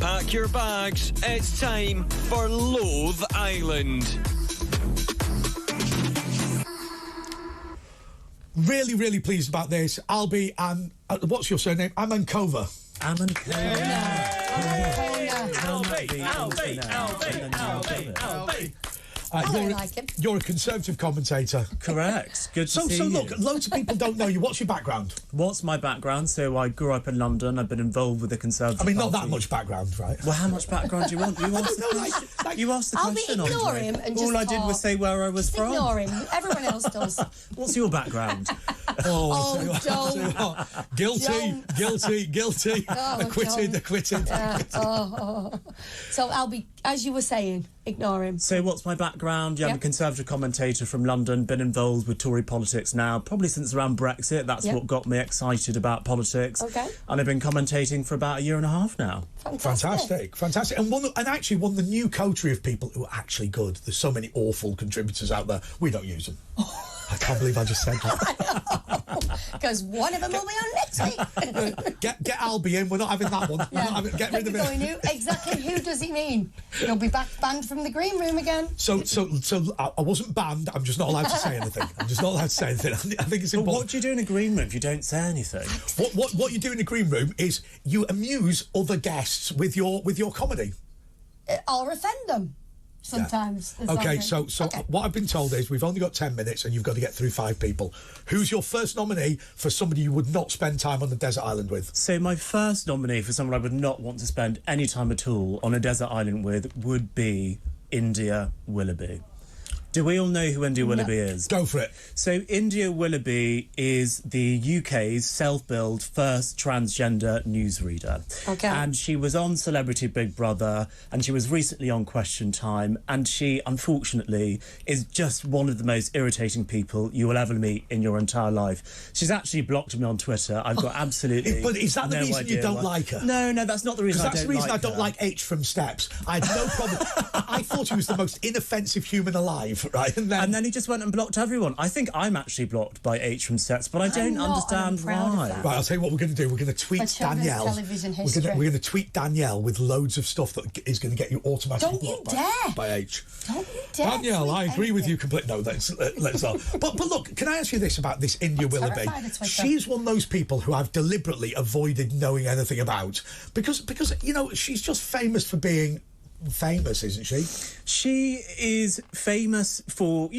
Pack your bags. It's time for Loathe Island. Really, really pleased about this. Albie and... what's your surname? Amankona. Amankona. You're a Conservative commentator. Correct. Good to see you. So look, loads of people don't know you. What's your background? What's my background? So I grew up in London. I've been involved with the Conservative Party. Not that much background, right? Well, how much background do you want? You asked the question, ignore André. him and All just I did was say where I was from. Ignore him. Everyone else does. What's your background? Guilty. Acquitted. So, Albie, as you were saying, ignore him. So what's my background? I'm a Conservative commentator from London, been involved with Tory politics now, probably since around Brexit. That's what got me excited about politics. Okay. And I've been commentating for about a year and a half now. Fantastic. And actually one of the new coterie of people who are actually good. There's so many awful contributors out there. We don't use them. I can't believe I just said that. Because one of them will be on next week. Get Albie in. We're not having that one. Get rid of it. Exactly who does he mean? You'll be banned from the green room again. So I wasn't banned. I'm just not allowed to say anything. I think it's important. But what do you do in a green room if you don't say anything? What you do in a green room is you amuse other guests with your comedy. Or offend them. Sometimes. Yeah. Okay, so what I've been told is we've only got 10 minutes and you've got to get through 5 people. Who's your first nominee for somebody you would not spend time on a desert island with? So my first nominee for someone I would not want to spend any time at all on a desert island with would be India Willoughby. Do we all know who India Willoughby is? Go for it. So India Willoughby is the UK's self-billed first transgender newsreader. Okay. And she was on Celebrity Big Brother and she was recently on Question Time, and she, unfortunately, is just one of the most irritating people you will ever meet in your entire life. She's actually blocked me on Twitter. I've got absolutely But is that the no reason you don't like her? No, that's not the reason I don't like her. That's the reason I don't like H from Steps. I had no problem. I thought he was the most inoffensive human alive. Right, and then he just went and blocked everyone. I think I'm actually blocked by H from Sets, but I don't understand why. Right, I'll tell you what we're going to do. We're going to tweet Danielle. We're going to tweet Danielle with loads of stuff that is going to get you automatically blocked by H. Don't you dare. Danielle, I agree with you completely. No, let's not. But look, can I ask you this about this India Willoughby? She's one of those people who I've deliberately avoided knowing anything about because she's just famous for being famous, isn't she? She is famous for,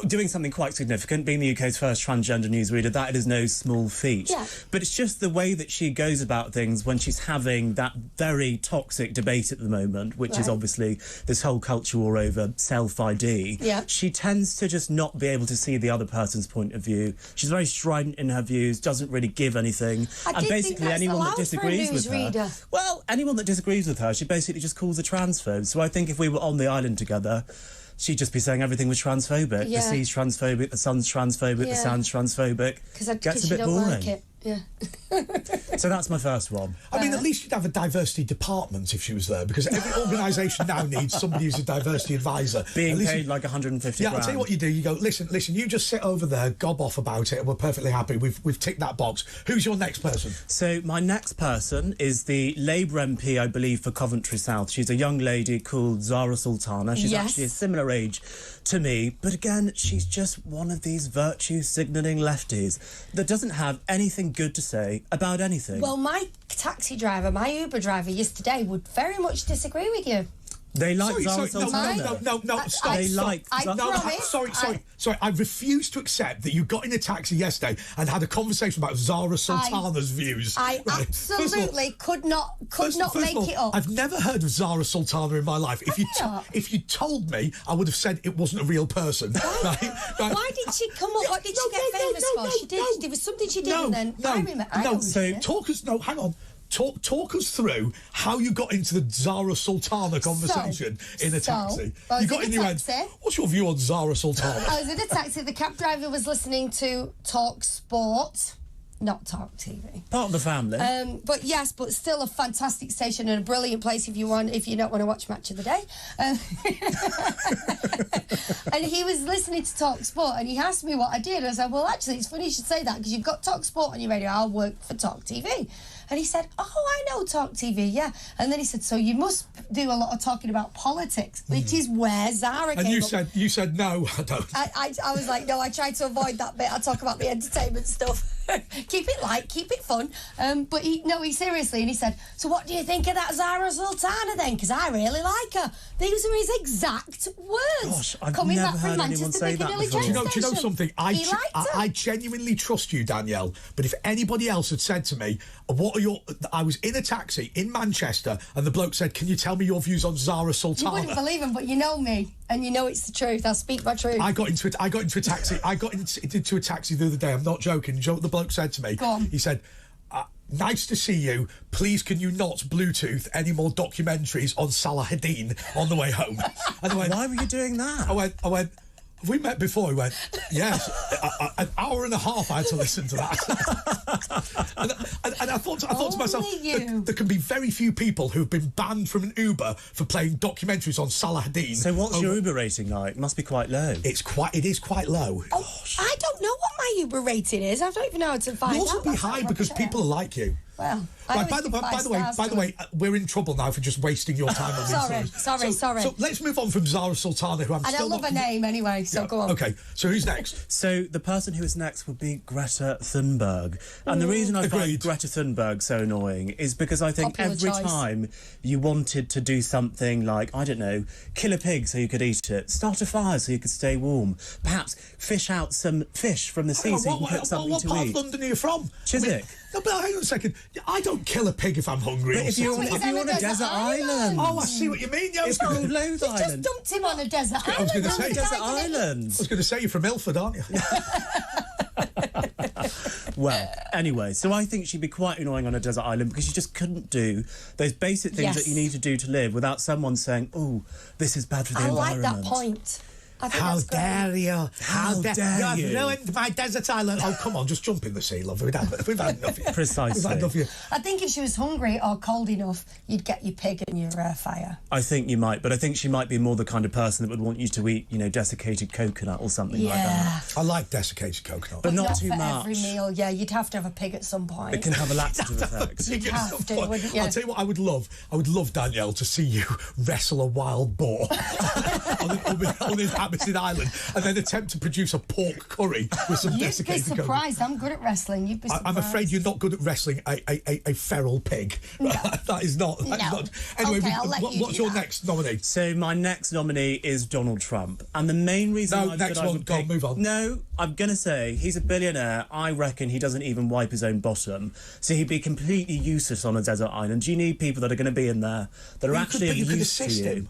doing something quite significant, being the UK's first transgender newsreader. That is no small feat. Yeah. But it's just the way that she goes about things when she's having that very toxic debate at the moment, which is obviously this whole culture war over self-ID. Yeah. She tends to just not be able to see the other person's point of view. She's very strident in her views, doesn't really give anything. And basically anyone that disagrees with her... Well, anyone that disagrees with her, she basically just calls a transphobe. So I think if we were on the island together, she'd just be saying everything was transphobic. Yeah. The sea's transphobic, the sun's transphobic, the sound's transphobic. Gets a bit boring. Like it. Yeah. So that's my first one. I mean, at least you'd have a diversity department if she was there, because every organisation now needs somebody who's a diversity advisor. Being paid like 150 grand. I'll tell you what you do. You go, listen, you just sit over there, gob off about it, and we're perfectly happy. We've ticked that box. Who's your next person? So my next person is the Labour MP, I believe, for Coventry South. She's a young lady called Zara Sultana. She's actually a similar age to me, but again, she's just one of these virtue-signalling lefties that doesn't have anything good to say about anything. Well, my taxi driver, my Uber driver yesterday would very much disagree with you. They like Zara Sultana. No, stop. They like... Sorry, I refuse to accept that you got in a taxi yesterday and had a conversation about Zara Sultana's views. I absolutely could not make it up. I've never heard of Zara Sultana in my life. If you told me, I would have said it wasn't a real person. Right? Why did she come up? What did she get famous for? There was something she did, and then I remember. Hang on. Talk us through how you got into the Zara Sultana conversation in a taxi. You got in your head. What's your view on Zara Sultana? I was in a taxi. The cab driver was listening to Talk Sport, not Talk TV. Part of the family. But still a fantastic station and a brilliant place if you don't want to watch Match of the Day. And he was listening to Talk Sport and he asked me what I did. I said, well, actually, it's funny you should say that because you've got Talk Sport on your radio. I'll work for Talk TV. And he said, oh, I know TalkTV, yeah. And then he said, so you must do a lot of talking about politics, which is where Zara came And you said, no, I don't. I was like, no, I tried to avoid that bit. I talk about the entertainment stuff. Keep it light, keep it fun. But he seriously, and he said, so what do you think of that Zara Sultana then? Because I really like her. These are his exact words. Gosh, I've coming never back from heard anyone Manchester say that Piccadilly before. train Do you know station. something? I genuinely trust you, Danielle. But if anybody else had said to me, I was in a taxi in Manchester, and the bloke said, can you tell me your views on Zara Sultana? You wouldn't believe him, but you know me, and you know it's the truth. I'll speak my truth. I got into a taxi. I got into a taxi the other day. I'm not joking. Do you know what the bloke said to me? Go on. He said, nice to see you. Please, can you not Bluetooth any more documentaries on Salahuddin on the way home? And I went, why were you doing that? I went, have we met before? He went, yes. An hour and a half I had to listen to that. and I thought to myself, there can be very few people who've been banned from an Uber for playing documentaries on Salahuddin. So what's your Uber rating like? Must be quite low. It is quite low. Oh, I don't know what my Uber rating is. I don't even know how to find out. Yours will be high because people are like you. Well, right, by the way, we're in trouble now for just wasting your time on these Sorry. So let's move on from Zara Sultana, who I love her name anyway, so go on. Okay, so who's next? So the person who is next would be Greta Thunberg. And the reason I find Greta Thunberg so annoying is because I think every time you wanted to do something like, I don't know, kill a pig so you could eat it, start a fire so you could stay warm, perhaps fish out some fish from the sea so you can cook something to eat. What part of London are you from? Chiswick. No, but hang on a second. I don't kill a pig if I'm hungry. But if you're on a desert island. Oh, I see what you mean. Yeah, it's called Loathe Island. You just dumped him on a desert island. I was going to say desert island. I was going to say you're from Ilford, aren't you? Well, anyway, so I think she'd be quite annoying on a desert island because you just couldn't do those basic things that you need to do to live without someone saying, oh, this is bad for the environment. I like that point. How dare you? How dare you? You have ruined my desert island. Oh, come on, just jump in the sea, love. We've had enough of you. Precisely. We've had enough of you. I think if she was hungry or cold enough, you'd get your pig and your fire. I think you might, but I think she might be more the kind of person that would want you to eat, desiccated coconut or something like that. I like desiccated coconut. But not too for much. Every meal, you'd have to have a pig at some point. It can have a laxative effect. You'd have to, wouldn't you? I'll tell you what I would love. I would love, Danielle, to see you wrestle a wild boar on inhabited island and then attempt to produce a pork curry with some desiccated coconut. You'd be surprised. I'm good at wrestling. You'd be surprised. I'm afraid you're not good at wrestling a feral pig. No. That is not. Anyway, okay, I'll let you what's your next nominee? So my next nominee is Donald Trump, and the main reason move on. No, I'm gonna say he's a billionaire. I reckon he doesn't even wipe his own bottom, so he'd be completely useless on a desert island. You need people that are going to be in there that are actually of use to you.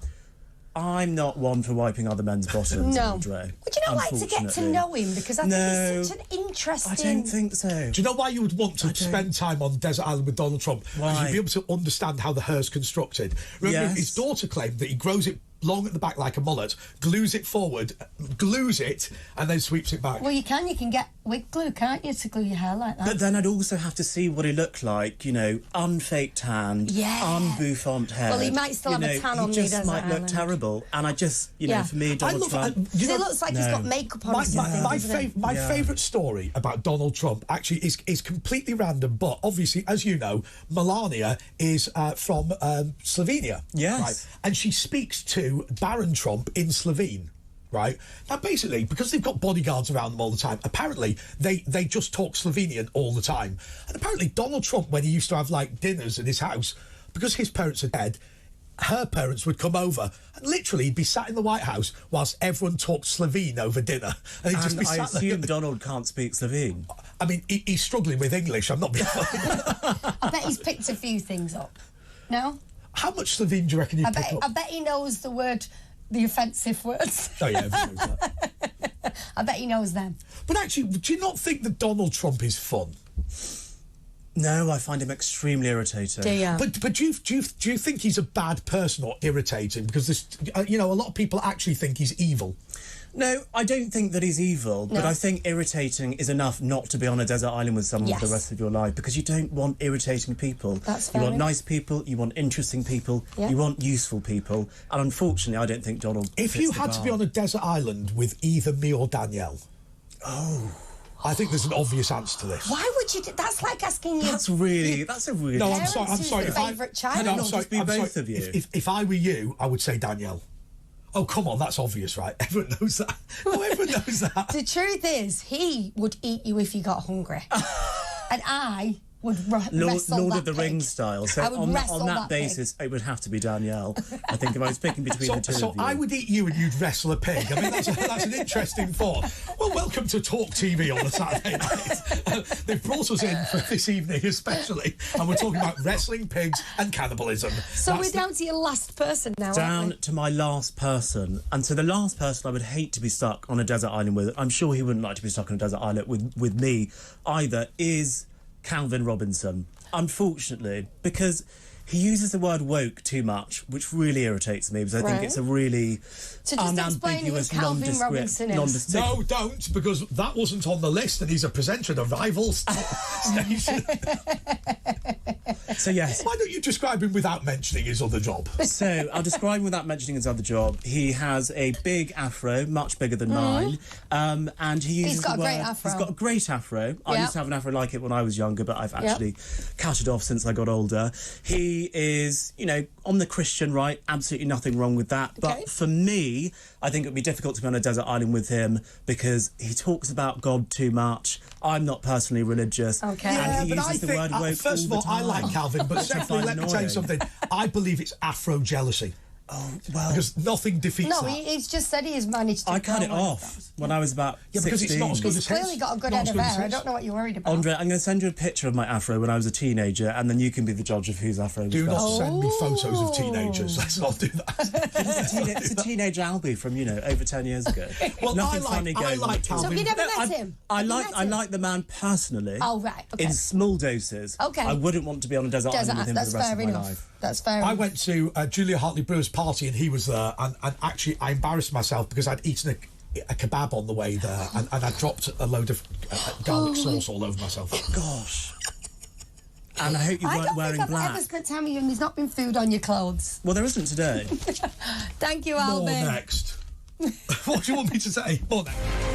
I'm not one for wiping other men's bottoms, no. André. Would you not like to get to know him? Because I think he's such an interesting... I don't think so. Do you know why you would want to spend time on desert island with Donald Trump? Why? Because you'd be able to understand how the hair's constructed. Remember, his daughter claimed that he grows it long at the back like a mullet, glues it forward, glues it, and then sweeps it back. Well, you can get wig glue, can't you, to glue your hair like that? But then I'd also have to see what he looked like, unfaked tanned, unbouffant hair. Well, he might still have a tan on the desert island. He just might look terrible. And I just, for me, Donald Trump... He looks like he's got makeup on. My favourite story about Donald Trump actually is completely random, but obviously, as you know, Melania is from Slovenia. Yes. Right? And she speaks to Baron Trump in Slovene. Right now, basically, because they've got bodyguards around them all the time, apparently they just talk Slovenian all the time. And apparently, Donald Trump, when he used to have like dinners at his house, because his parents are dead, her parents would come over and literally he'd be sat in the White House whilst everyone talked Slovene over dinner. And he'd just be sat there. I assume Donald can't speak Slovene. I mean, he's struggling with English. I'm not being funny. I bet he's picked a few things up. No? How much Slovene do you reckon you pick up? I bet he knows the offensive words. Oh, yeah, everyone knows that. I bet he knows them. But actually, do you not think that Donald Trump is fun? No, I find him extremely irritating. Do you? But do you think he's a bad person or irritating? Because this, a lot of people actually think he's evil. No, I don't think that he's evil, but I think irritating is enough not to be on a desert island with someone for the rest of your life, because you don't want irritating people. That's fair. You want nice people, you want interesting people, you want useful people, and unfortunately, I don't think Donald. If you had to be on a desert island with either me or Danielle, I think there's an obvious answer to this. Why would you do... That's like asking you... That's a really... No, I'm sorry. Favourite child? Can it not just be both of you? If I were you, I would say Danielle. Oh, come on, that's obvious, right? Everyone knows that. Oh, everyone knows that. The truth is, he would eat you if you got hungry. And I would wrestle Lord that of the pig. Rings style. So on that basis, it would have to be Danielle. I think if I was picking between the two of you. So I would eat you and you'd wrestle a pig. I mean, that's an interesting thought. Well, welcome to Talk TV on a Saturday night. They've brought us in for this evening especially, and we're talking about wrestling pigs and cannibalism. So we're down to your last person now, Down to my last person. And so the last person I would hate to be stuck on a desert island with, I'm sure he wouldn't like to be stuck on a desert island with me either, is Calvin Robinson, unfortunately, because he uses the word woke too much, which really irritates me, because I think it's a really unambiguous, nondescript... No, don't, because that wasn't on the list, and he's a presenter at a rival station. So, yes. Why don't you describe him without mentioning his other job? So, I'll describe him without mentioning his other job. He has a big afro, much bigger than mine, and he uses the word... Great afro. He's got a great afro. I used to have an afro like it when I was younger, but I've actually cut it off since I got older. He is, you know, on the Christian right, absolutely nothing wrong with that. But for me, I think it would be difficult to be on a desert island with him because he talks about God too much. I'm not personally religious. Okay. And he uses the word woke first of all, I like Calvin, but secondly, let me tell you something. I believe it's Afro jealousy. Oh, well... Because nothing defeats that. No, he's just said he has managed to... I cut it off when I was about 16. Because it's not as good as his. He's clearly got a good head of hair. I don't know what you're worried about. André, I'm going to send you a picture of my afro when I was a teenager, and then you can be the judge of whose afro was Do best. not send me photos of teenagers. Let's not do that. It's a teenage Albie from, you know, over 10 years ago. Well, Nothing funny going on. So you never met him? I like the man personally. Oh, right, okay. In small doses. Okay. I wouldn't want to be on a desert island with him for the rest of my life. That's fair enough. I went to Julia Hartley Brewer's party and he was there, and actually I embarrassed myself because I'd eaten a kebab on the way there, and I dropped a load of garlic sauce all over myself. Gosh. And I hope you weren't wearing black. I don't think I've ever spent time with you and there's not been food on your clothes. Well, there isn't today. Thank you, Albie. More next. What do you want me to say? More next.